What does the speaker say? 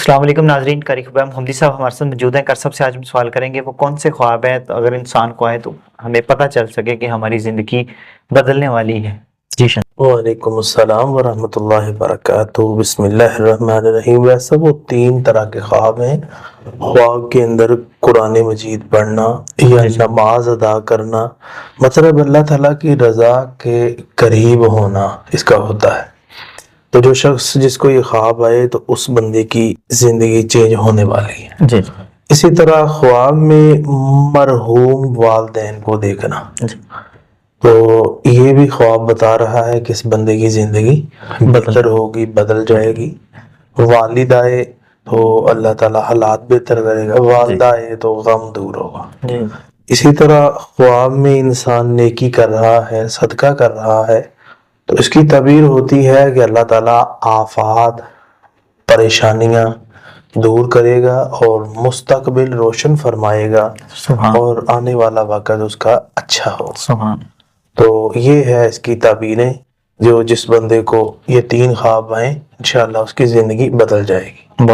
السلام علیکم ناظرین، قاری خبر محمدی صاحب ہمارے ساتھ موجود ہیں۔ سب سے آج ہم سوال کریں گے وہ کون سے خواب ہیں تو اگر انسان کو آئے تو ہمیں پتہ چل سکے کہ ہماری زندگی بدلنے والی ہے۔ جی شان۔ وعلیکم السلام ورحمۃ اللہ وبرکاتہ۔ بسم اللہ الرحمن الرحیم۔ ویسے وہ 3 طرح کے خواب ہیں۔ خواب کے اندر قرآن مجید پڑھنا یا نماز ادا کرنا، مطلب اللہ تعالیٰ کی رضا کے قریب ہونا اس کا ہوتا ہے۔ تو جو شخص جس کو یہ خواب آئے تو اس بندے کی زندگی چینج ہونے والی ہے۔ جی۔ اسی طرح خواب میں مرحوم والدین کو دیکھنا، تو یہ بھی خواب بتا رہا ہے کہ اس بندے کی زندگی بہتر ہوگی، بدل جائے گی۔ والد آئے تو اللہ تعالیٰ حالات بہتر کرے گا، والدہ آئے تو غم دور ہوگا۔ اسی طرح خواب میں انسان نیکی کر رہا ہے، صدقہ کر رہا ہے، تو اس کی تعبیر ہوتی ہے کہ اللہ تعالیٰ آفات، پریشانیاں دور کرے گا اور مستقبل روشن فرمائے گا اور آنے والا وقت اس کا اچھا ہو۔ تو یہ ہے اس کی تعبیریں، جو جس بندے کو یہ 3 خواب آئیں انشاءاللہ اس کی زندگی بدل جائے گی۔